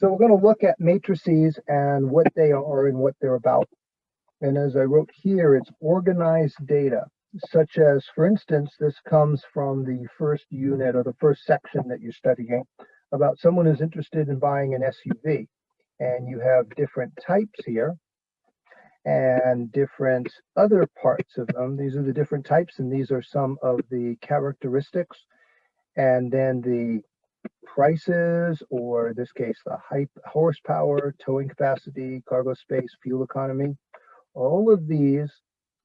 So we're going to look at matrices and what they are and what they're about. And as I wrote here, it's organized data, such as, for instance, this comes from the first unit or the first section that you're studying about someone who's interested in buying an SUV. And you have different types here and different other parts of them. These are the different types, and these are some of the characteristics. And then the prices, or in this case, the height, horsepower, towing capacity, cargo space, fuel economy. All of these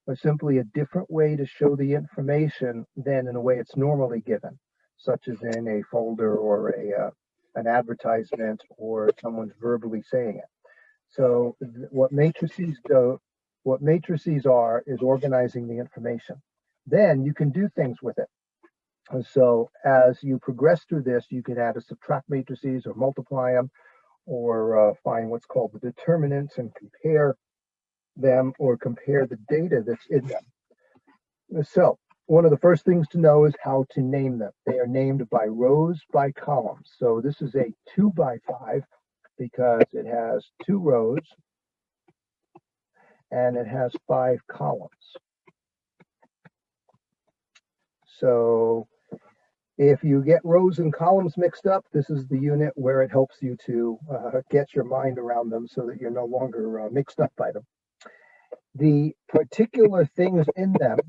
are simply a different way to show the information than in a way it's normally given, such as in a folder or an advertisement or someone's verbally saying it. So what matrices do, what matrices are, is organizing the information. Then you can do things with it. And so as you progress through this, you can add or subtract matrices or multiply them, or find what's called the determinants and compare them, or compare the data that's in them. So one of the first things to know is how to name them. They are named by rows, by columns. So this is a 2 by 5 because it has 2 rows and it has 5 columns. So if you get rows and columns mixed up, this is the unit where it helps you to get your mind around them so that you're no longer mixed up by them. The particular things in them,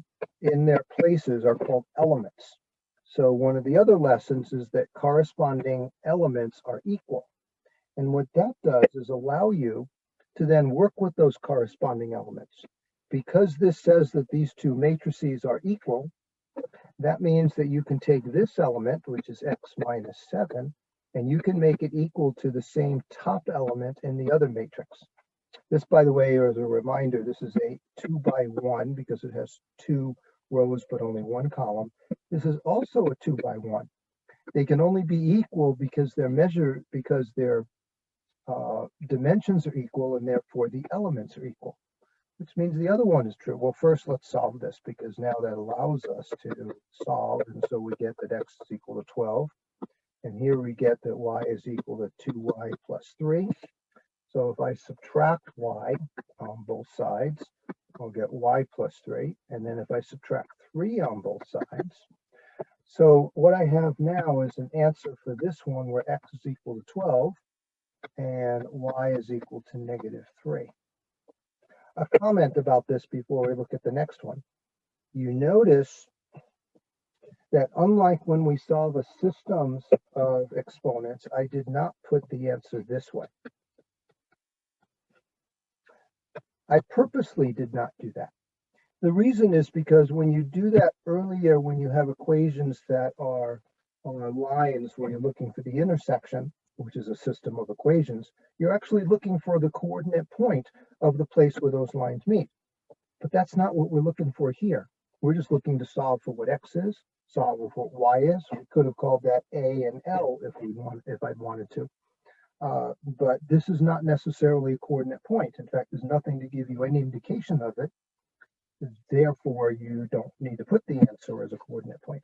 in their places, are called elements. So one of the other lessons is that corresponding elements are equal. And what that does is allow you to then work with those corresponding elements. Because this says that these two matrices are equal, that means that you can take this element, which is x minus 7, and you can make it equal to the same top element in the other matrix. This, by the way, as a reminder, this is a 2 by 1 because it has 2 rows but only 1 column. This is also a 2 by 1. They can only be equal because they're measured, because their dimensions are equal, and therefore the elements are equal, which means the other one is true. Well, first let's solve this, because now that allows us to solve, and so we get that x is equal to 12, and here we get that y is equal to 2y plus 3. So if I subtract y on both sides, I'll get y plus 3, and then if I subtract 3 on both sides, so what I have now is an answer for this one where x is equal to 12 and y is equal to -3. A comment about this before we look at the next one. You notice that unlike when we solve a systems of exponents, I did not put the answer this way. I purposely did not do that. The reason is because when you do that earlier, when you have equations that are on lines where you're looking for the intersection, which is a system of equations, you're actually looking for the coordinate point of the place where those lines meet. But that's not what we're looking for here. We're just looking to solve for what x is, solve for what y is. We could have called that A and L if I'd wanted to. But this is not necessarily a coordinate point. In fact, there's nothing to give you any indication of it. Therefore, you don't need to put the answer as a coordinate point.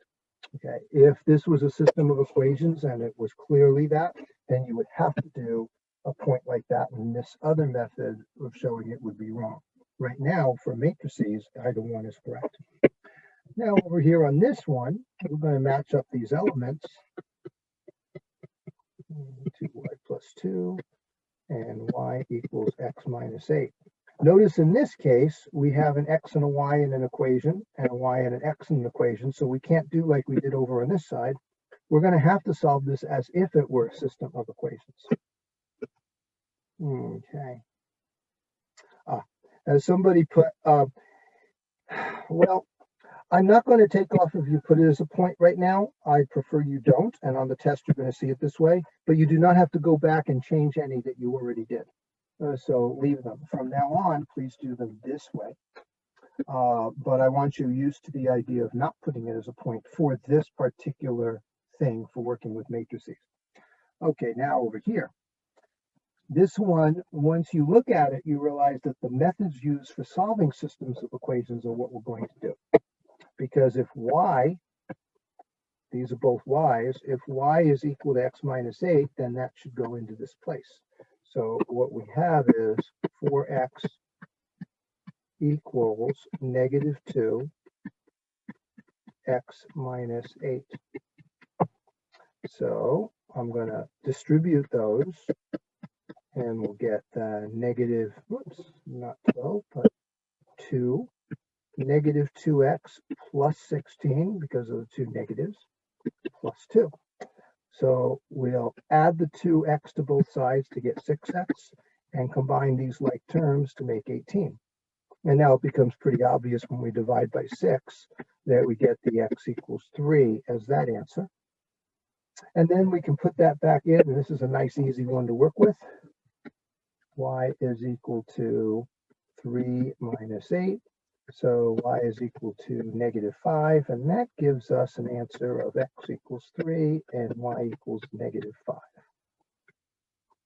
Okay, if this was a system of equations and it was clearly that, then you would have to do a point like that, and this other method of showing it would be wrong. Right now, for matrices, either one is correct. Now, over here on this one, we're going to match up these elements. 2y plus 2 and y equals x minus 8. Notice in this case, we have an x and a y in an equation, and a y and an x in an equation, so we can't do like we did over on this side. We're going to have to solve this as if it were a system of equations. Okay. As somebody put, well, I'm not going to take off if you put it as a point right now. I prefer you don't, and on the test you're going to see it this way, but you do not have to go back and change any that you already did. So leave them. From now on, please do them this way. But I want you used to the idea of not putting it as a point for this particular thing for working with matrices. Okay, now over here. This one, once you look at it, you realize that the methods used for solving systems of equations are what we're going to do. Because if y these are both y's. If y is equal to x minus 8, then that should go into this place. So what we have is 4x equals negative 2, x minus 8. So I'm going to distribute those, and we'll get negative, whoops, not 12, but 2, negative 2x plus 16, because of the two negatives, plus 2. So we'll add the 2x to both sides to get 6x, and combine these like terms to make 18. And now it becomes pretty obvious when we divide by 6 that we get the x equals 3 as that answer. And then we can put that back in, and this is a nice easy one to work with. Y is equal to 3 minus 8. So y is equal to negative 5, and that gives us an answer of x equals 3 and y equals negative 5.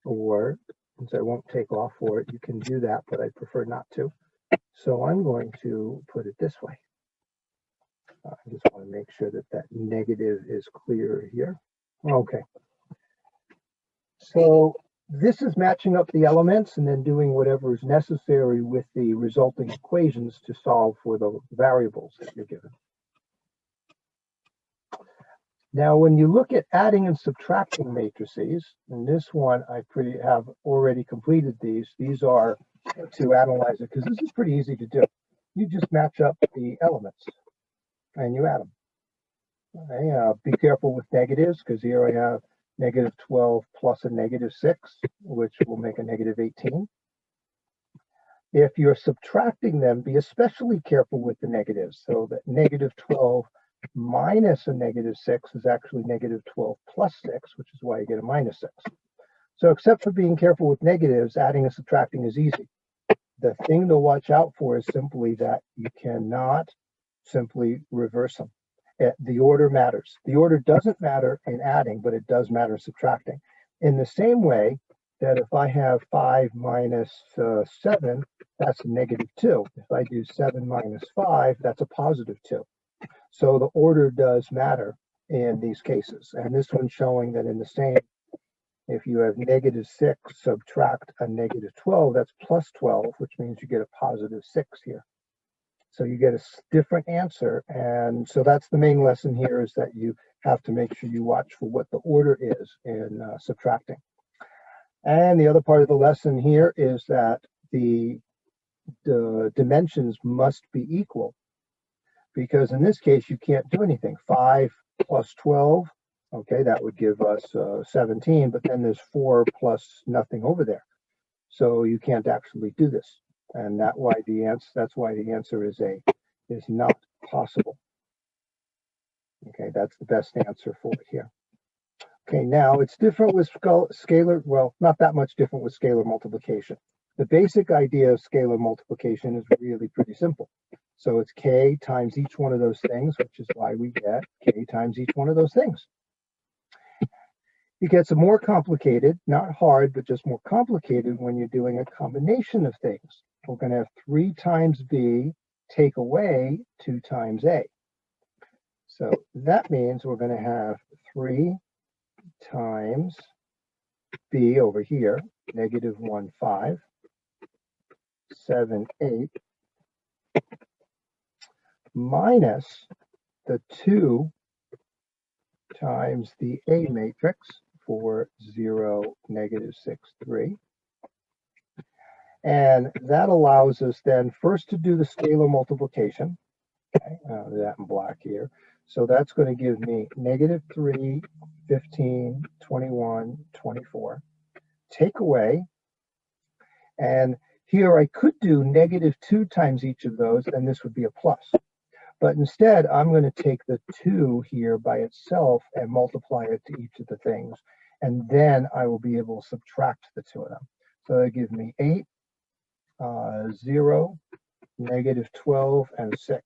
Or, since I won't take off for it, you can do that, but I prefer not to. So I'm going to put it this way. I just want to make sure that that negative is clear here. Okay. So this is matching up the elements and then doing whatever is necessary with the resulting equations to solve for the variables that you're given. Now, when you look at adding and subtracting matrices, and this one I have already completed these are to analyze it, because this is pretty easy to do. You just match up the elements and you add them. Okay, be careful with negatives, because here I have negative 12 plus a negative 6, which will make a negative 18. If you're subtracting them, be especially careful with the negatives. So that negative 12 minus a negative 6 is actually negative 12 plus 6, which is why you get a minus 6. So except for being careful with negatives, adding and subtracting is easy. The thing to watch out for is simply that you cannot simply reverse them. The order matters. The order doesn't matter in adding, but it does matter in subtracting. In the same way that if I have 5 minus 7, that's a negative 2. If I do 7 minus 5, that's a positive 2. So the order does matter in these cases. And this one's showing that in the same, if you have negative 6, subtract a negative 12, that's plus 12, which means you get a positive 6 here. So you get a different answer. And so that's the main lesson here, is that you have to make sure you watch for what the order is in subtracting. And the other part of the lesson here is that the dimensions must be equal, because in this case, you can't do anything. 5 plus 12, okay, that would give us 17, but then there's 4 plus nothing over there. So you can't actually do this. And that's why the answer is not possible. Okay, that's the best answer for it here. Okay, now it's different with scalar, well, not that much different with scalar multiplication. The basic idea of scalar multiplication is really pretty simple. So it's k times each one of those things, which is why we get k times each one of those things. It gets more complicated, not hard, but just more complicated when you're doing a combination of things. We're going to have 3 times b take away 2 times a. So that means we're going to have 3 times b over here, negative 1, 5, 7, 8, minus the 2 times the A matrix, 4, 0, negative 6, 3. And that allows us then first to do the scalar multiplication. Okay, that in black here. So that's going to give me negative 3, 15, 21, 24. Take away. And here I could do negative 2 times each of those, and this would be a plus. But instead, I'm going to take the 2 here by itself and multiply it to each of the things. And then I will be able to subtract the 2 of them. So that gives me 8, 0, negative 12, and 6.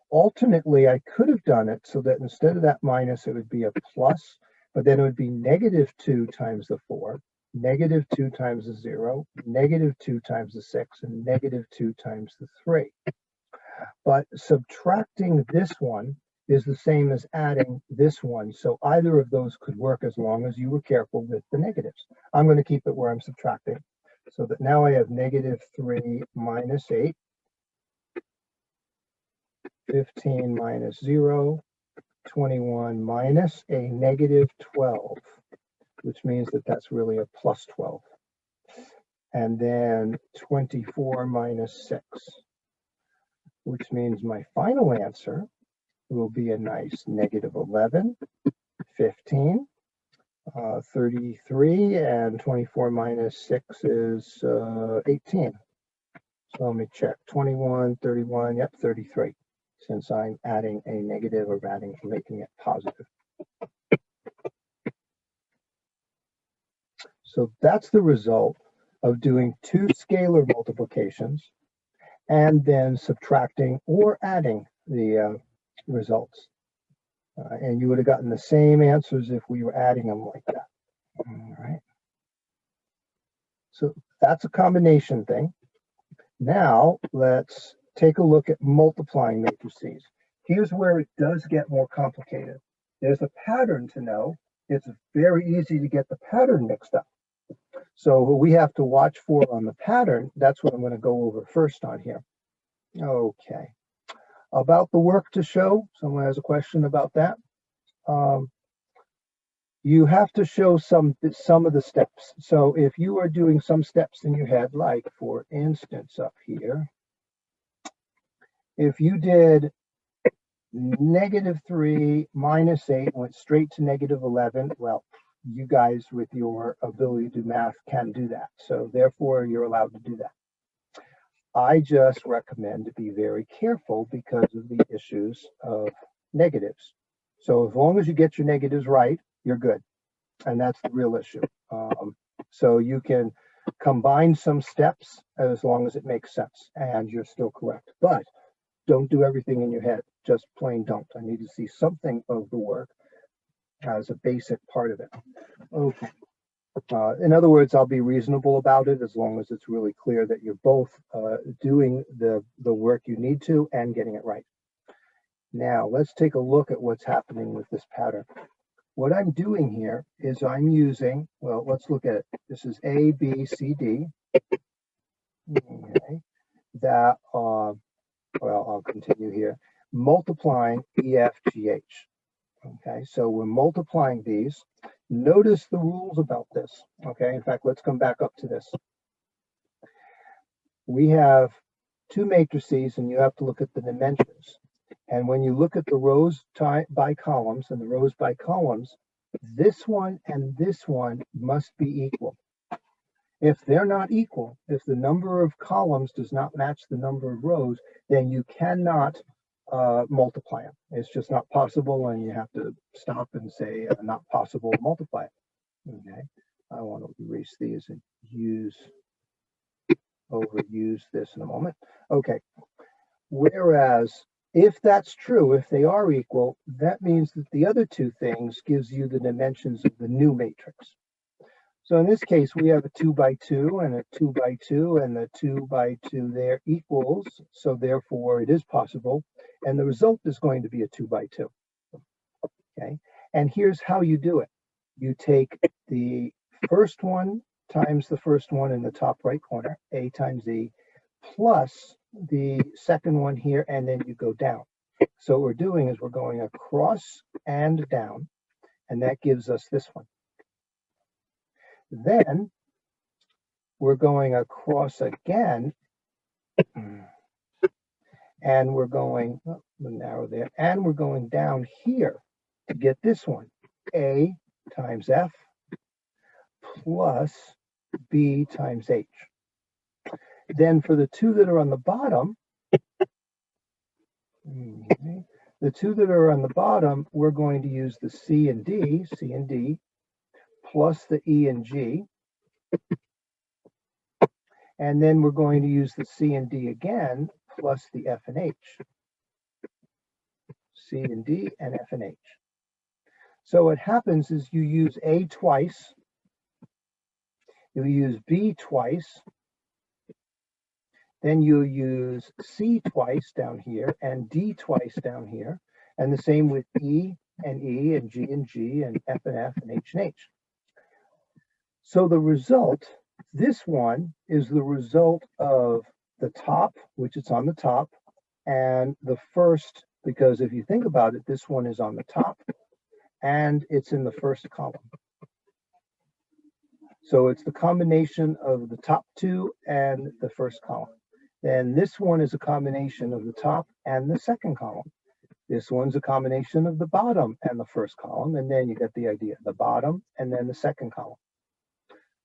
Alternately, I could have done it so that instead of that minus, it would be a plus, but then it would be negative 2 times the 4, negative 2 times the 0, negative 2 times the 6, and negative 2 times the 3. But subtracting this one is the same as adding this one. So either of those could work as long as you were careful with the negatives. I'm going to keep it where I'm subtracting. So that now I have -3 minus 8, 15 minus 0, 21 minus a -12, which means that that's really a plus 12. And then 24 minus 6, which means my final answer will be a nice -11, 15, 33, and 24 minus 6 is 18. So let me check, 21, 31, yep, 33, since I'm adding a negative or making it positive. So that's the result of doing two scalar multiplications and then subtracting or adding the results. And you would have gotten the same answers if we were adding them like that. All right. So that's a combination thing. Now let's take a look at multiplying matrices. Here's where it does get more complicated. There's a pattern to know. It's very easy to get the pattern mixed up. So what we have to watch for on the pattern, that's what I'm going to go over first on here. Okay. About the work to show, someone has a question about that. You have to show some of the steps. So if you are doing some steps in your head, like for instance up here, if you did -3 minus 8 went straight to -11, well, you guys with your ability to do math can do that. So therefore you're allowed to do that. I just recommend to be very careful because of the issues of negatives. So as long as you get your negatives right, you're good. And that's the real issue. So you can combine some steps as long as it makes sense and you're still correct. But don't do everything in your head. Just plain don't. I need to see something of the work as a basic part of it. Okay. In other words, I'll be reasonable about it as long as it's really clear that you're both doing the work you need to and getting it right. Now, let's take a look at what's happening with this pattern. What I'm doing here is I'm using, well, let's look at it. This is A, B, C, D. Okay. That, well, I'll continue here. Multiplying E, F, G, H. Okay, so we're multiplying these. Notice the rules about this. Okay, in fact, let's come back up to this. We have two matrices and you have to look at the dimensions. And when you look at the rows by columns and the rows by columns, this one and this one must be equal. If they're not equal, if the number of columns does not match the number of rows, then you cannot multiply them. It's just not possible, and you have to stop and say not possible, multiply it. Okay, I want to erase these and overuse this in a moment. Okay, whereas if that's true, if they are equal, that means that the other two things gives you the dimensions of the new matrix. So in this case, we have a 2 by 2 and a 2 by 2, and the 2 by 2 there equals, so therefore it is possible, and the result is going to be a 2 by 2. Okay, and here's how you do it. You take the first one times the first one in the top right corner, A times E, plus the second one here, and then you go down. So what we're doing is we're going across and down, and that gives us this one. Then we're going across again, and we're going, narrow there, and we're going down here to get this one, A times F plus B times H. Then for the two that are on the bottom, the two that are on the bottom, we're going to use the C and D, plus the E and G. And then we're going to use the C and D again, plus the F and H. C and D and F and H. So what happens is you use A twice, you use B twice, then you use C twice down here and D twice down here. And the same with E and E and G and F and H and H. So the result, this one is the result of the top, which it's on the top, and the first, because if you think about it, this one is on the top and it's in the first column. So it's the combination of the top two and the first column. Then this one is a combination of the top and the second column. This one's a combination of the bottom and the first column, and then you get the idea, the bottom and then the second column.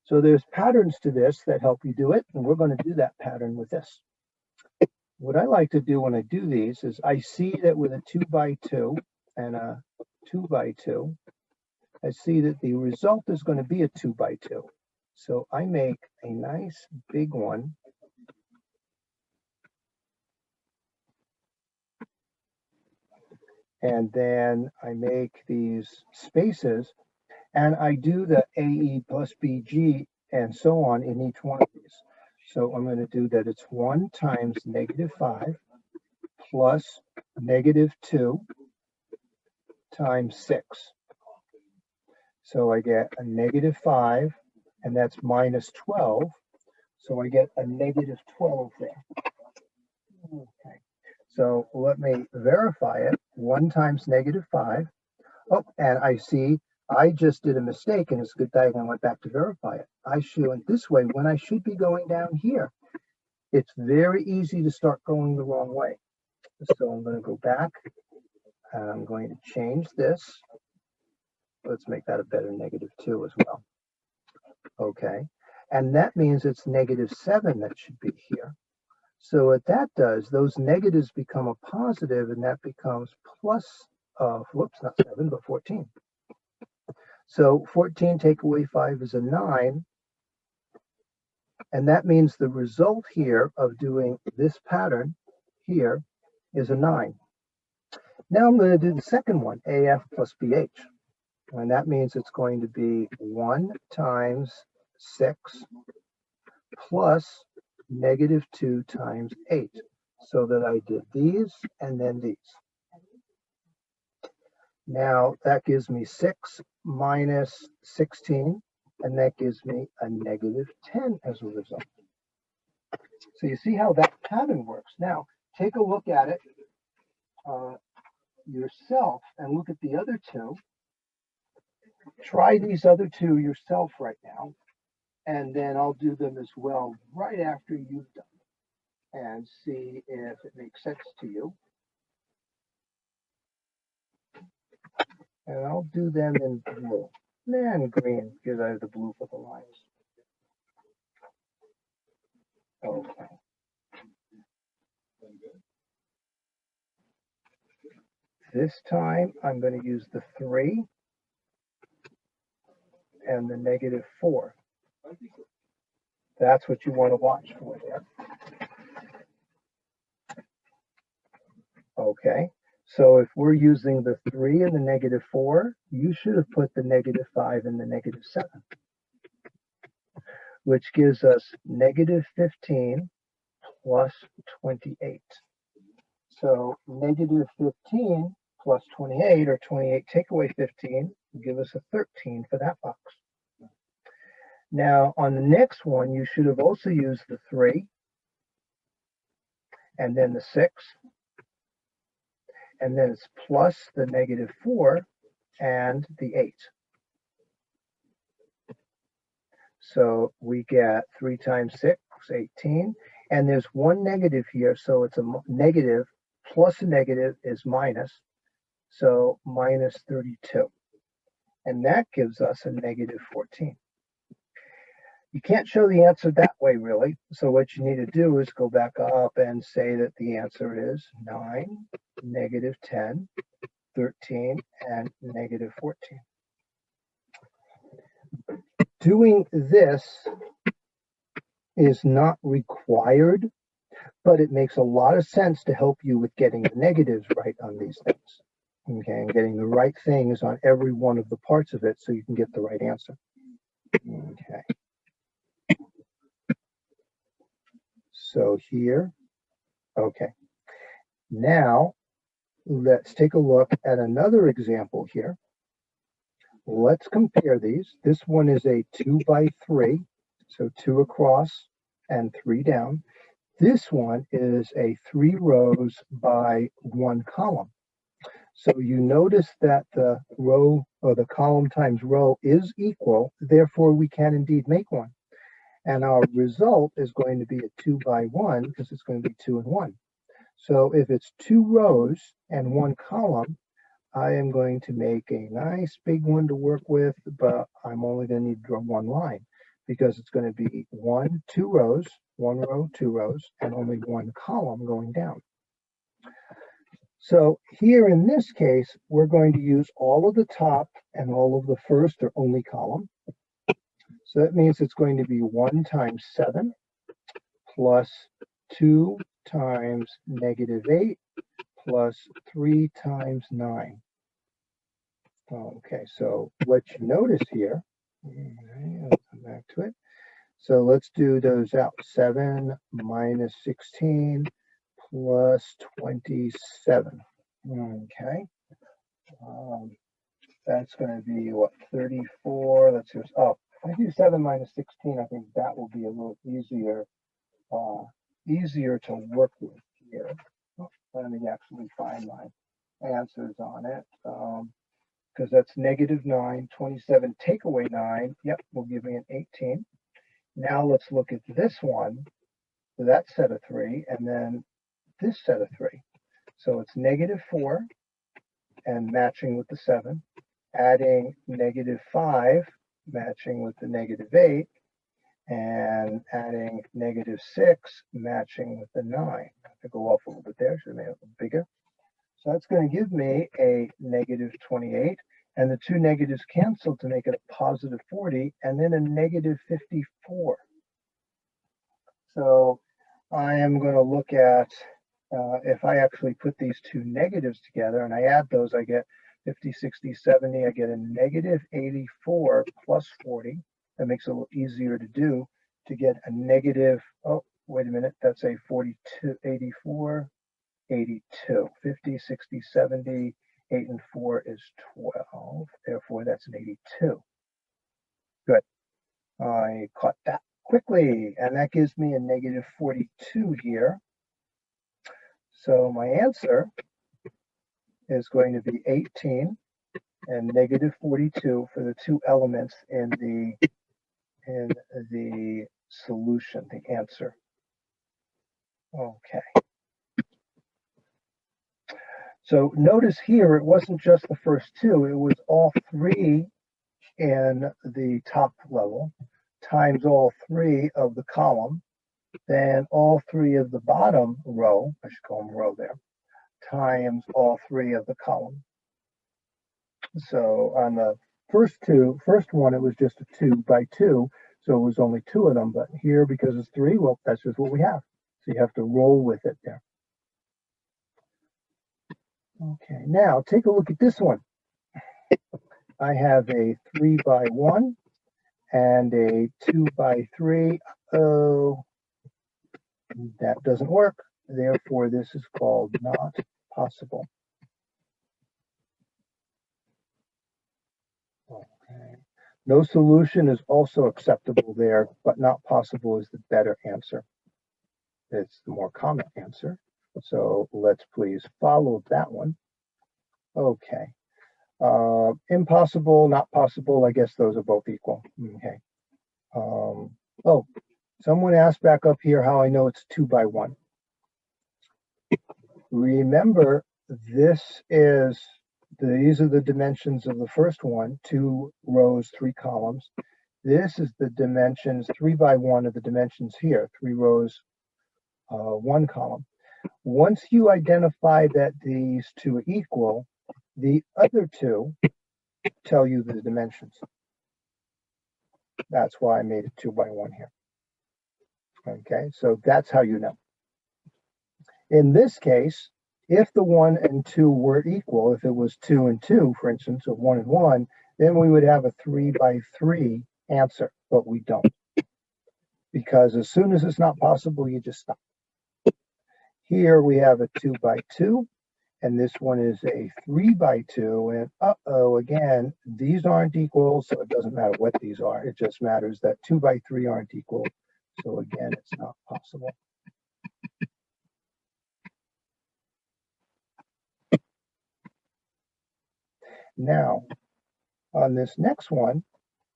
So there's patterns to this that help you do it, and we're going to do that pattern with this. What I like to do when I do these is I see that with a 2x2 and a 2x2, I see that the result is going to be a 2x2. So I make a nice big one. And then I make these spaces, and I do the AE plus BG and so on in each one of these. So I'm going to do that it's 1 times -5 plus -2 times 6. So I get a -5, and that's -12. So I get a -12 there. Okay. So let me verify it. 1 times -5. Oh, and I see I just did a mistake, and it's a good thing I went back to verify it. I should went this way when I should be going down here. It's very easy to start going the wrong way. So I'm going to go back, and I'm going to change this. Let's make that a better -2 as well. Okay, and that means it's -7 that should be here. So what that does, those negatives become a positive, and that becomes plus, whoops, not 7, but 14. So 14 take away 5 is a 9. And that means the result here of doing this pattern here is a 9. Now I'm going to do the second one, AF plus BH. And that means it's going to be 1 times 6 plus -2 times 8. So that I did these and then these. Now that gives me 6 minus 16, and that gives me a -10 as a result. So you see how that pattern works. Now take a look at it yourself and look at the other two. Try these other two yourself right now, and then I'll do them as well right after you've done them and see if it makes sense to you. And I'll do them in blue and green because I have the blue for the lines. Okay. This time I'm going to use the 3 and the -4. That's what you want to watch for there. Okay. So if we're using the 3 and the -4, you should have put the -5 and the -7, which gives us -15 plus 28. So -15 plus 28, or 28 take away 15, will give us a 13 for that box. Now on the next one, you should have also used the 3 and then the 6. And then it's plus the -4 and the 8. So we get 3 times 6, 18. And there's one negative here, so it's a negative plus a negative is minus. So -32. And that gives us a -14. You can't show the answer that way, really. So what you need to do is go back up and say that the answer is 9, -10, 13, and -14. Doing this is not required, but it makes a lot of sense to help you with getting the negatives right on these things. Okay, and getting the right things on every one of the parts of it so you can get the right answer. Okay. So here, okay. Now let's take a look at another example here. Let's compare these. This one is a 2 by 3, so 2 across and 3 down. This one is a 3 rows by 1 column. So you notice that the row or the column times row is equal, therefore we can indeed make one. And our result is going to be a 2 by 1 because it's going to be 2 and 1. So if it's 2 rows and 1 column, I am going to make a nice big one to work with, but I'm only going to need to draw 1 line because it's going to be 2 rows, 1 row, 2 rows, and only 1 column going down. So here in this case, we're going to use all of the top and all of the first or only column. So that means it's going to be 1 times 7 plus 2 times -8 plus 3 times 9. Okay, so what you notice here, I'll come back to it. So let's do those out. 7 minus 16 plus 27. Okay. That's going to be what, 34? Let's just, oh, if I do 7 minus 16, I think that will be a little easier to work with here. Let me actually find my answers on it. Because that's -9, 27 take away 9, yep, will give me an 18. Now let's look at this one, that set of 3, and then this set of 3. So it's -4, and matching with the 7, adding -5, matching with the -8, and adding -6, matching with the 9. I have to go off a little bit there, should have made it a little bigger. So that's going to give me a -28, and the 2 negatives cancel to make it a +40, and then a -54. So I am going to look at, if I actually put these 2 negatives together and I add those, I get 50, 60, 70, I get a -84 plus 40. That makes it a little easier to do, to get a negative, oh, wait a minute, that's a 42, 84, 82, 50, 60, 70, 8 and 4 is 12. Therefore, that's an 82. Good. I caught that quickly, and that gives me a -42 here. So my answer is going to be 18 and -42 for the 2 elements in the solution, the answer. Okay. So notice here, it wasn't just the first 2, it was all 3 in the top level times all 3 of the column, then all 3 of the bottom row, I should call them row there, times all 3 of the column. So on the first one, it was just a 2 by 2, so it was only 2 of them, but here, because it's 3, well, that's just what we have. So you have to roll with it there. Okay, now take a look at this one. I have a 3 by 1 and a 2 by 3. Oh, that doesn't work. Therefore, this is called not possible. Okay. No solution is also acceptable there, but not possible is the better answer. It's the more common answer. So let's please follow that one. Okay. Impossible, not possible, I guess those are both equal. Okay. Oh, someone asked back up here how I know it's 2 by 1. Remember, these are the dimensions of the first one, 2 rows, 3 columns. This is the dimensions, 3 by 1 of the dimensions here, 3 rows, 1 column. Once you identify that these 2 are equal, the other 2 tell you the dimensions. That's why I made it 2 by 1 here. Okay, so that's how you know. In this case, if the 1 and 2 were equal, if it was 2 and 2, for instance, or 1 and 1, then we would have a 3 by 3 answer, but we don't. Because as soon as it's not possible, you just stop. Here we have a 2 by 2, and this one is a 3 by 2, and uh-oh, again, these aren't equal, so it doesn't matter what these are. It just matters that 2 by 3 aren't equal. So again, it's not possible. Now, on this next one,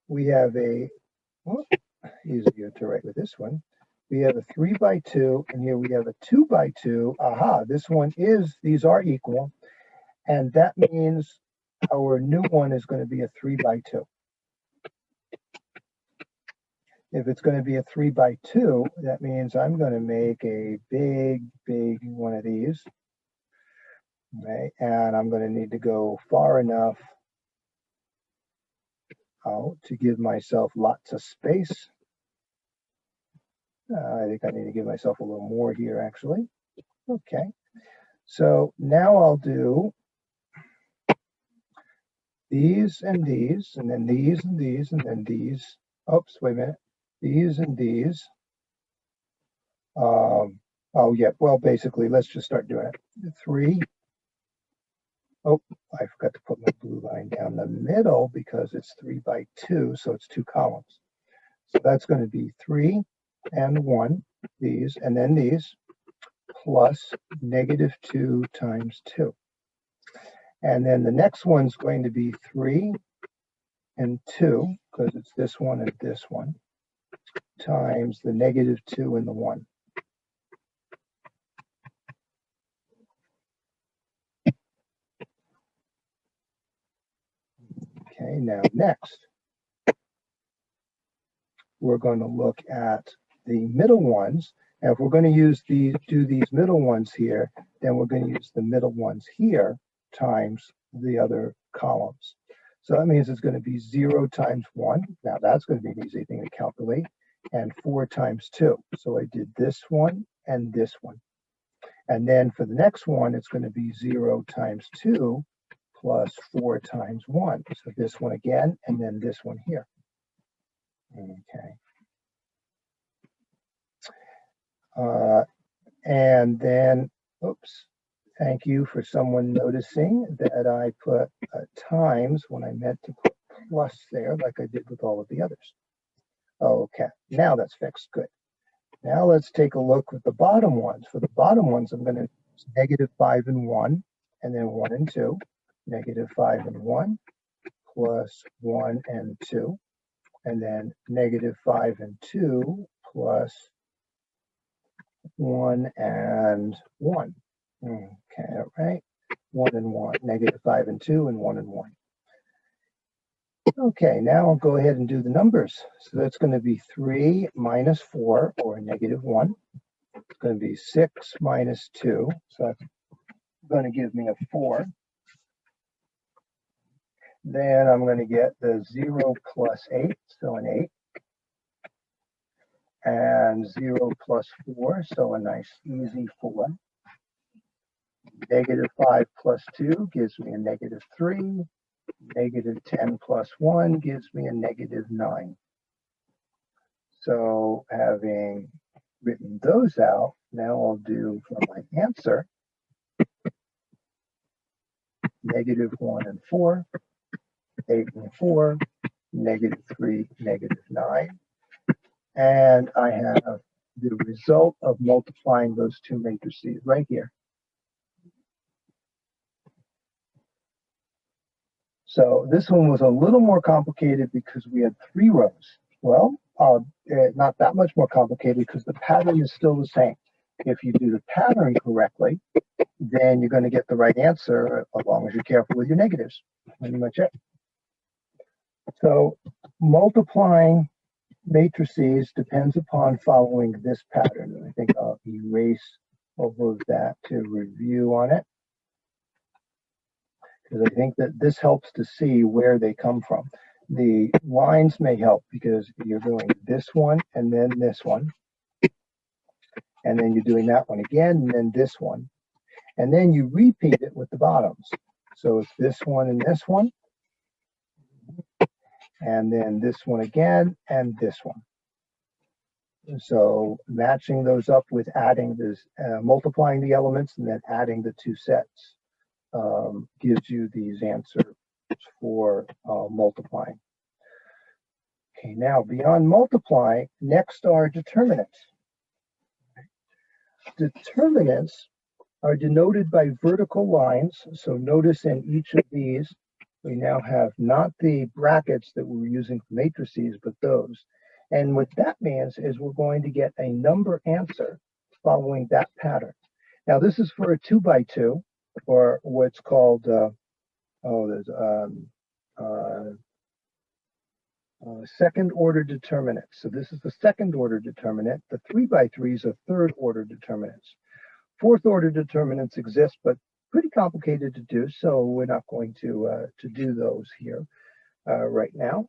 we have a, easier to write with this one. We have a 3 by 2, and here we have a 2 by 2. Aha, this one is, these are equal, and that means our new one is going to be a 3 by 2. If it's going to be a 3 by 2, that means I'm going to make a big one of these. Okay, and I'm going to need to go far enough out to give myself lots of space. I think I need to give myself a little more here, actually. Okay, so now I'll do these, and then these, and these, and then these. Oops, wait a minute. These and these. Oh, yeah, well, basically, let's just start doing it. 3. Oh, I forgot to put my blue line down the middle because it's 3 by 2, so it's 2 columns. So that's going to be 3 and 1, these, and then these, plus -2 times 2. And then the next one's going to be 3 and 2, because it's this one and this one, times the -2 and the 1. Okay, now next, we're going to look at the middle ones. And if we're going to do these middle ones here, then we're going to use the middle ones here times the other columns. So that means it's going to be 0 times 1. Now that's going to be an easy thing to calculate. And 4 times 2. So I did this one and this one. And then for the next one, it's going to be 0 times 2 plus 4 times 1. So this one again, and then this one here. Okay. And then, oops, thank you for someone noticing that I put times when I meant to put plus there, like I did with all of the others. Okay, now that's fixed. Good. Now let's take a look at the bottom ones. For the bottom ones, I'm going to use -5 and 1, and then 1 and 2, -5 and 1, plus 1 and 2, and then -5 and 2, plus 1 and 1. Okay, all right. 1 and 1, -5 and 2, and 1 and 1. Okay, now I'll go ahead and do the numbers. So that's going to be 3 minus 4, or -1. It's going to be 6 minus 2. So that's going to give me a 4. Then I'm going to get the 0 plus 8, so an 8. And 0 plus 4, so a nice easy 4. -5 plus 2 gives me a -3. -10 plus 1 gives me a -9. So having written those out, now I'll do for my answer, -1 and 4, 8 and 4, -3, -9. And I have the result of multiplying those two matrices right here. So this one was a little more complicated because we had 3 rows. Well, not that much more complicated because the pattern is still the same. If you do the pattern correctly, then you're going to get the right answer as long as you're careful with your negatives. Pretty much it. So multiplying matrices depends upon following this pattern. I think I'll erase all of that to review on it, because I think that this helps to see where they come from. The lines may help because you're doing this one and then this one, and then you're doing that one again and then this one, and then you repeat it with the bottoms. So it's this one and this one, and then this one again and this one. So matching those up with adding this, multiplying the elements and then adding the 2 sets. gives you these answers for multiplying. Okay, now beyond multiplying, next are determinants. Determinants are denoted by vertical lines. So notice in each of these, we now have not the brackets that we were using for matrices, but those. And what that means is we're going to get a number answer following that pattern. Now this is for a 2 by 2, or what's called, second order determinants. So this is the second order determinant. The 3 by 3s are third order determinants. Fourth order determinants exist, but pretty complicated to do, so we're not going to do those here right now.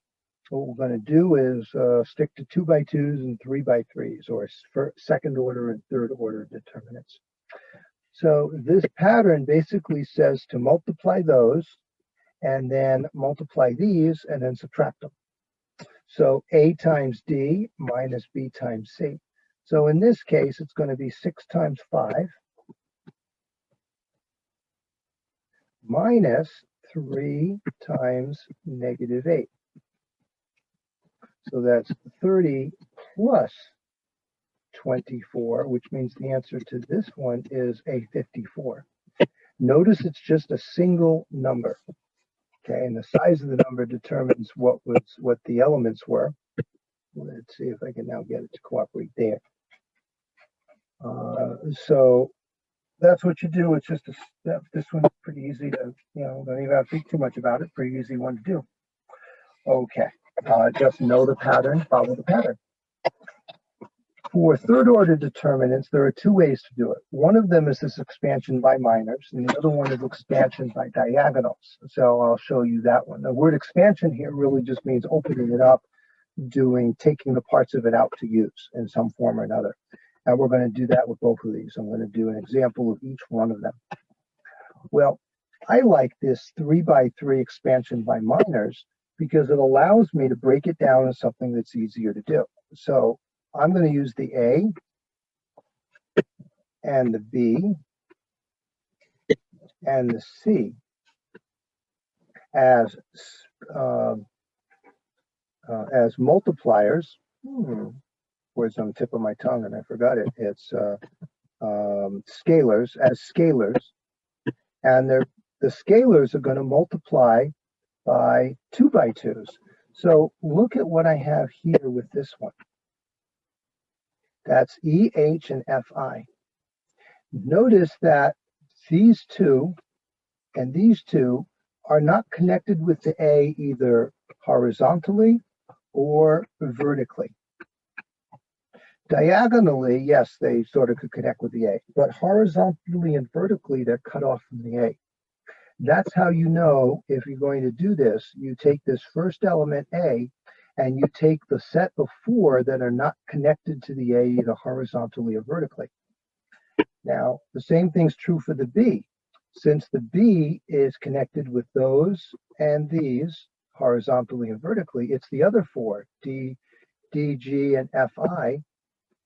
What we're going to do is stick to 2 by 2s and 3 by 3s, or second order and third order determinants. So this pattern basically says to multiply those, and then multiply these, and then subtract them. So A times D minus B times C. So in this case, it's going to be 6 times 5 minus 3 times negative 8. So that's 30 plus 24, which means the answer to this one is a 54. Notice it's just a single number. Okay, and the size of the number determines what the elements were. Let's see if I can now get it to cooperate there. So that's what you do. It's just a step. This one's pretty easy to, don't even have to think too much about it. Pretty easy one to do. Okay, just know the pattern, follow the pattern. For third order determinants, there are 2 ways to do it. One of them is this expansion by minors, and the other one is expansion by diagonals. So I'll show you that one. The word expansion here really just means opening it up, taking the parts of it out to use in some form or another. And we're going to do that with both of these. I'm going to do an example of each one of them. Well, I like this 3 by 3 expansion by minors because it allows me to break it down as something that's easier to do. So I'm going to use the A and the B and the C as multipliers. Words on the tip of my tongue, and I forgot it. It's scalars, as scalars, and the scalars are going to multiply by 2 by 2s. So look at what I have here with this one. That's E, H, and Fi. Notice that these 2 and these 2 are not connected with the A either horizontally or vertically. Diagonally, yes, they sort of could connect with the A, but horizontally and vertically, they're cut off from the A. That's how you know if you're going to do this. You take this first element A, and you take the set of 4 that are not connected to the A either horizontally or vertically. Now, the same thing's true for the B. Since the B is connected with those and these horizontally and vertically, it's the other 4, D, G, and Fi,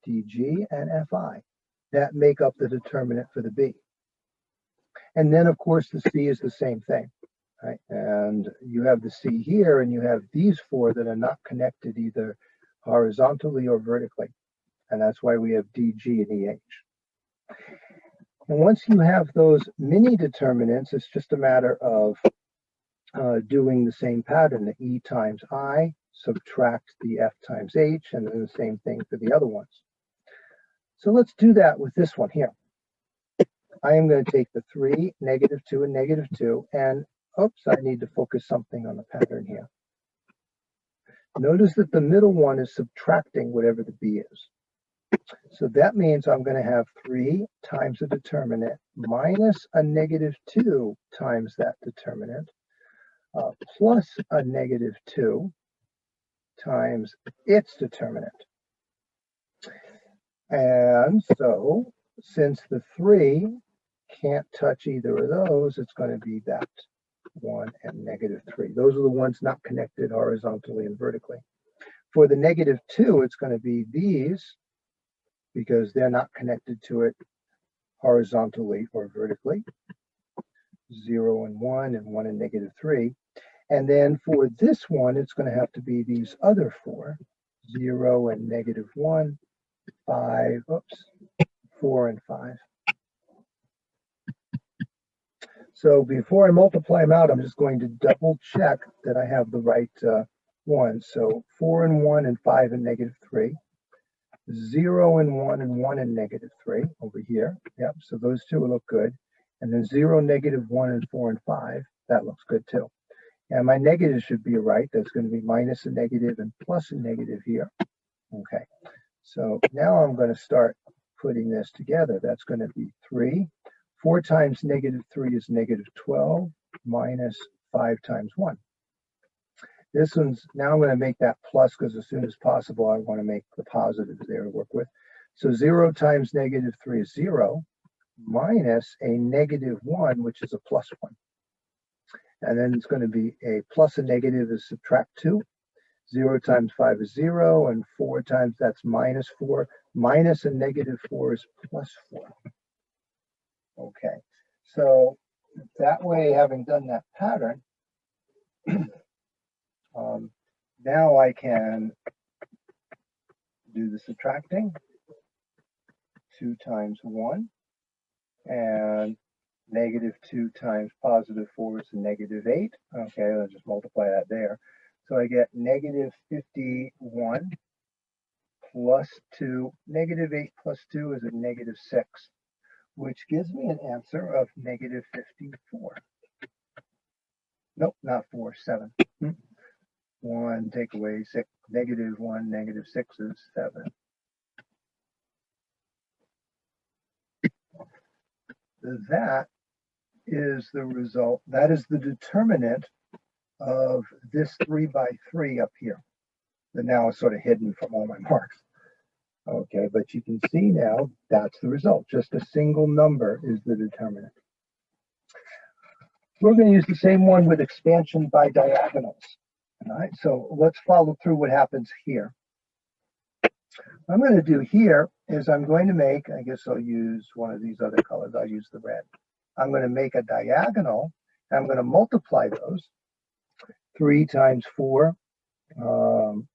DG and Fi, that make up the determinant for the B. And then, of course, the C is the same thing. Right? And you have the C here, and you have these 4 that are not connected either horizontally or vertically. And that's why we have DG and EH. And once you have those mini determinants, it's just a matter of doing the same pattern, the E times I, subtract the F times H, and then the same thing for the other ones. So let's do that with this one here. I am going to take the 3, -2, and -2, and oops, I need to focus something on the pattern here. Notice that the middle one is subtracting whatever the B is. So that means I'm going to have 3 times a determinant minus a -2 times that determinant plus a -2 times its determinant. And so since the 3 can't touch either of those, it's going to be that 1 and -3. Those are the ones not connected horizontally and vertically. For the -2, it's going to be these, because they're not connected to it horizontally or vertically. 0 and 1, and 1 and negative 3. And then for this one, it's going to have to be these other 4, 0 and negative 1, 5, 4 and 5. So before I multiply them out, I'm just going to double check that I have the right ones. So 4 and 1 and 5 and negative 3. 0 and 1 and 1 and negative 3 over here. Yep, so those two will look good. And then 0, negative 1 and 4 and 5. That looks good too. And my negative should be right. That's going to be minus a negative and plus a negative here. Okay, so now I'm going to start putting this together. That's going to be 3. 4 times negative 3 is negative 12 minus 5 times 1. This one's, now I'm going to make that plus because as soon as possible, I want to make the positives there to work with. So 0 times negative 3 is 0 minus a negative 1, which is a plus 1. And then it's going to be a plus a negative is subtract 2. 0 times 5 is 0, and 4 times that's minus 4. Minus a negative 4 is plus 4. Okay, so that way, having done that pattern, now I can do the subtracting. 2 times 1, and negative 2 times positive 4 is a negative 8. Okay, I'll just multiply that there. So I get negative 51 plus 2. Negative 8 plus 2 is a negative 6, which gives me an answer of negative 54. Nope, not 4, 7. 1, take away 6, negative 1, negative 6 is 7. That is the result. That is the determinant of this 3 by 3 up here. That now is sort of hidden from all my marks. Okay, but you can see now that's the result. Just a single number is the determinant. We're going to use the same one with expansion by diagonals. All right, so let's follow through what happens here. What I'm going to do here is I'm going to make, I guess I'll use one of these other colors. I'll use the red. I'm going to make a diagonal, and I'm going to multiply those. 3 times 4,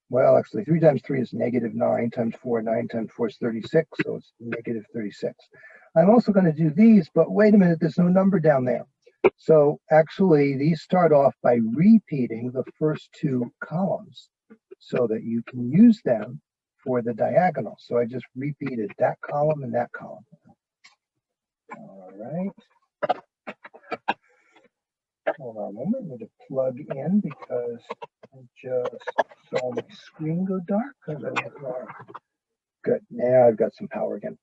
well, actually, 3 times 3 is negative 9, times 4, 9 times 4 is 36, so it's negative 36. I'm also going to do these, but wait a minute, there's no number down there. So actually, these start off by repeating the first 2 columns so that you can use them for the diagonal. So I just repeated that column and that column. All right. Hold on a moment. I'm going to plug in because I just saw my screen go dark because I went wrong. Good. Now I've got some power again.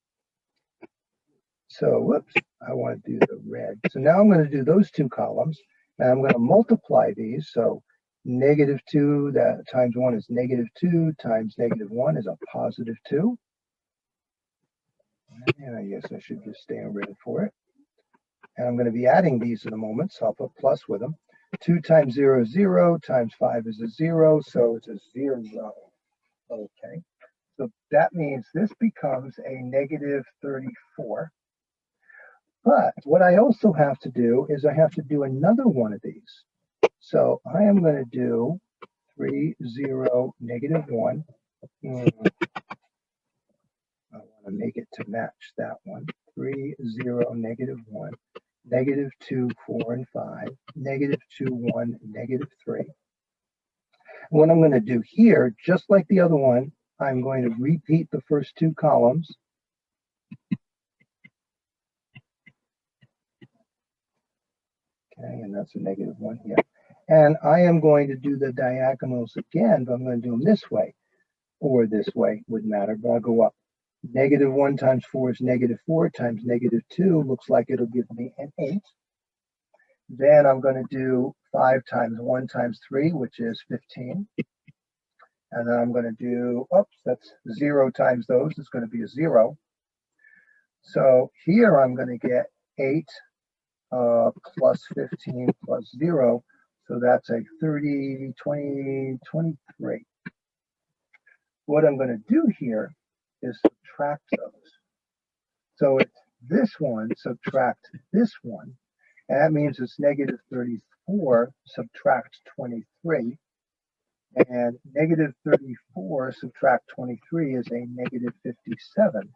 So, whoops, I want to do the red. So now I'm going to do those 2 columns, and I'm going to multiply these. So negative 2, that times 1 is negative 2, times negative 1 is a positive 2. And I guess I should just stay on red for it. And I'm going to be adding these in a moment, so I'll put plus with them. 2 times 0 is 0, times 5 is a 0, so it's a 0. Okay, so that means this becomes a negative 34. But what I also have to do is I have to do another one of these. So I am going to do 3, 0, negative 1. I want to make it to match that one. 3, 0, negative 1, negative 2, 4, and 5, negative 2, 1, negative 3. And what I'm going to do here, just like the other one, I'm going to repeat the first 2 columns. Okay, and that's a negative 1 here. And I am going to do the diagonals again, but I'm going to do them this way or this way, wouldn't matter, but I'll go up. Negative 1 times 4 is negative 4, times negative 2 looks like it'll give me an 8. Then I'm going to do 5 times 1 times 3, which is 15. And then I'm going to do, oops, that's 0 times those, it's going to be a 0. So here I'm going to get 8 plus 15 plus 0. So that's a 30, 20, 23. What I'm going to do here is subtract those. So it's this one subtract this one. And that means it's negative 34 subtract 23. And negative 34 subtract 23 is a negative 57,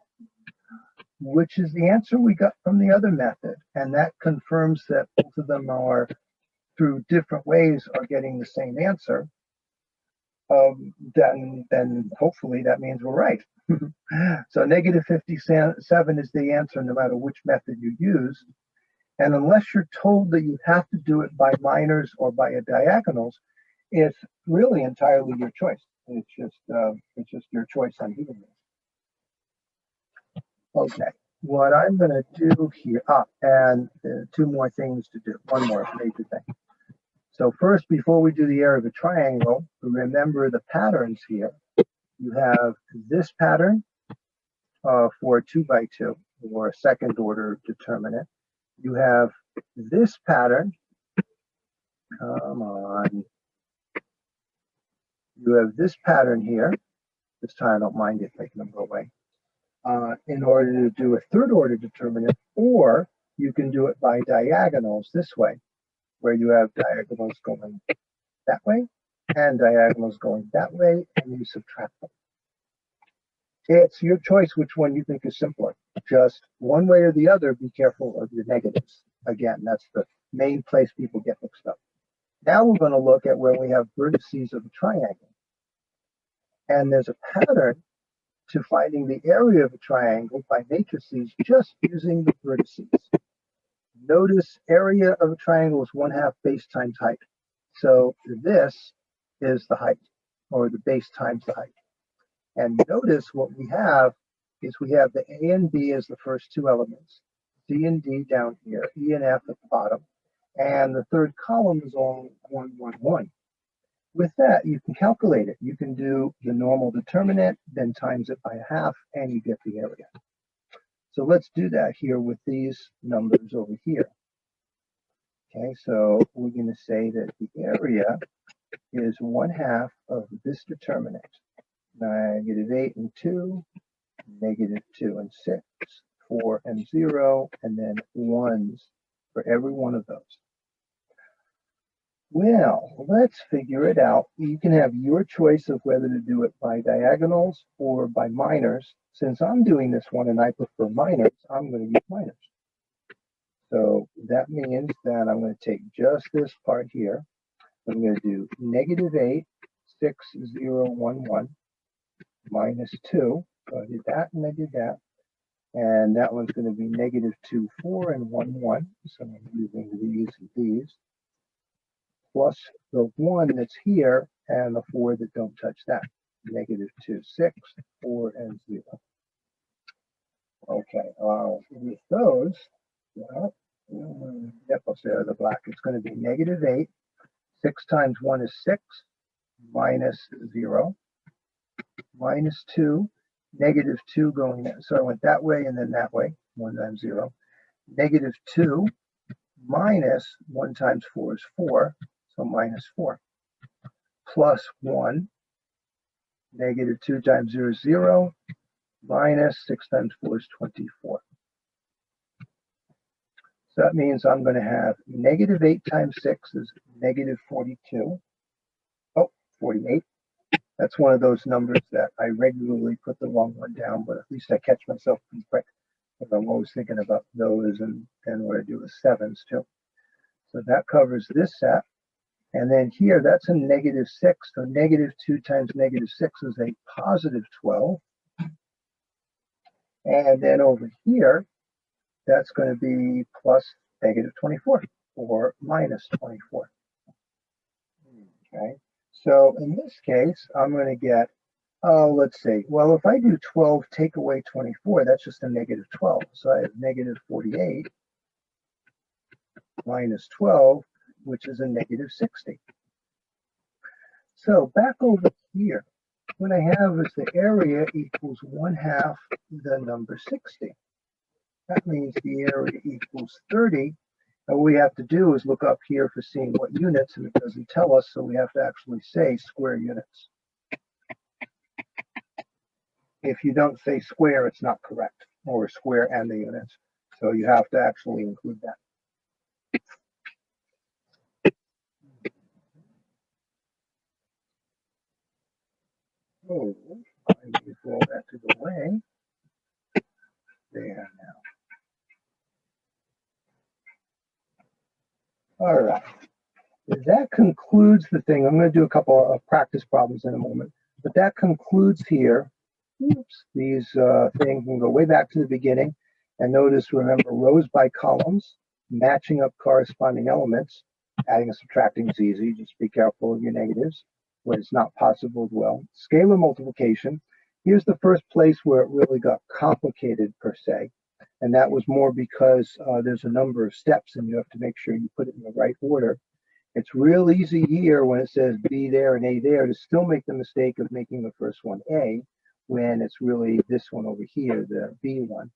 which is the answer we got from the other method. And that confirms that both of them are, through different ways, are getting the same answer. Then hopefully that means we're right. So negative 57 is the answer no matter which method you use. And unless you're told that you have to do it by minors or by diagonals, it's really entirely your choice. It's just your choice on doing this. Okay, what I'm going to do here, and two more things to do, one more major thing. So first, before we do the area of a triangle, remember the patterns here. You have this pattern for a 2 by 2 or a second order determinant. You have this pattern. Come on. You have this pattern here. This time I don't mind it making them go away. In order to do a third order determinant, or you can do it by diagonals this way, where you have diagonals going that way and diagonals going that way, and you subtract them. It's your choice which one you think is simpler. Just one way or the other, be careful of your negatives. Again, that's the main place people get mixed up. Now we're going to look at where we have vertices of a triangle. And there's a pattern to finding the area of a triangle by matrices just using the vertices. Notice area of a triangle is 1/2 base times height. So this is the height, or the base times the height. And notice what we have is we have the A and B as the first two elements, C and D down here, E and F at the bottom, and the third column is all 1, 1, 1. With that, you can calculate it. You can do the normal determinant, then times it by 1/2, and you get the area. So let's do that here with these numbers over here. Okay, so we're going to say that the area is 1/2 of this determinant. -8 and 2, -2 and 6, 4 and 0, and then 1s for every one of those. Well, let's figure it out. You can have your choice of whether to do it by diagonals or by minors. Since I'm doing this one and I prefer minors, I'm going to use minors. So that means that I'm going to take just this part here. I'm going to do -8, 6, 0, 1, 1, -2. So I did that and I did that. And that one's going to be -2, 4, and 1, 1. So I'm using these and these. Plus the 1 that's here and the 4 that don't touch that. -2, 6, 4, and 0. Okay, with those, yep, I'll say the black. It's going to be -8. 6 times 1 is 6, -0, -2, -2 going in. So I went that way and then that way, 1 times 0. -2 minus 1 times 4 is 4, so -4. Plus 1, -2 times 0 is 0, minus 6 times 4 is 24. So that means I'm going to have -8 times 6 is -42. Oh, 48. That's one of those numbers that I regularly put the wrong one down, but at least I catch myself pretty quick. Because I'm always thinking about those, and what I do with 7s too. So that covers this set. And then here, that's a -6. So -2 times -6 is a +12. And then over here, that's going to be plus -24 or -24. Okay. So in this case, I'm going to get, let's see. Well, if I do 12 take away 24, that's just a -12. So I have -48 minus 12, which is a -60. So back over here, what I have is the area equals 1/2 the number 60. That means the area equals 30. And what we have to do is look up here for seeing what units, and it doesn't tell us, so we have to actually say square units. If you don't say square, it's not correct, or square and the units. So you have to actually include that. Oh, I need for all that to go away. There now. All right. That concludes the thing. I'm going to do a couple of practice problems in a moment, but that concludes here. Oops, these things can go way back to the beginning. And notice, remember, rows by columns, matching up corresponding elements. Adding and subtracting is easy. Just be careful of your negatives when it's not possible as well. Scalar multiplication. Here's the first place where it really got complicated per se. And that was more because there's a number of steps and you have to make sure you put it in the right order. It's real easy here when it says B there and A there to still make the mistake of making the first one A when it's really this one over here, the B one.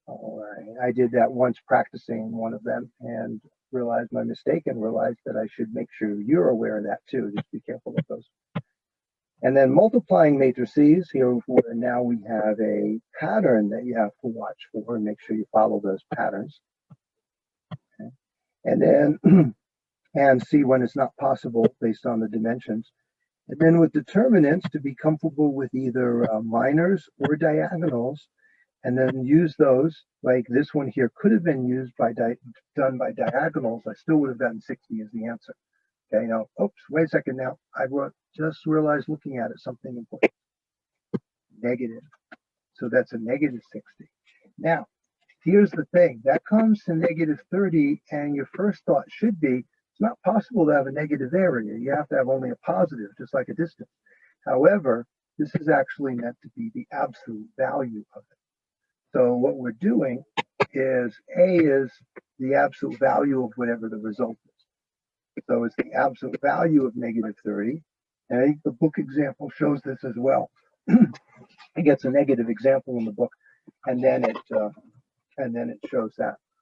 All right. I did that once practicing one of them and realized my mistake and realized that I should make sure you're aware of that too. Just be careful of those. And then multiplying matrices, here where now we have a pattern that you have to watch for and make sure you follow those patterns. Okay. And then and see when it's not possible based on the dimensions. And then with determinants, to be comfortable with either minors or diagonals, and then use those, like this one here could have been used by done by diagonals. I still would have gotten 60 as the answer. Okay, now, oops, wait a second now. I just realized looking at it, something important. Negative. So that's a negative 60. Now, here's the thing. That comes to negative 30, and your first thought should be, it's not possible to have a negative area. You have to have only a positive, just like a distance. However, this is actually meant to be the absolute value of it. So what we're doing is A is the absolute value of whatever the result is. So it's the absolute value of negative 30. And I think the book example shows this as well. It gets a negative example in the book, and then it shows that.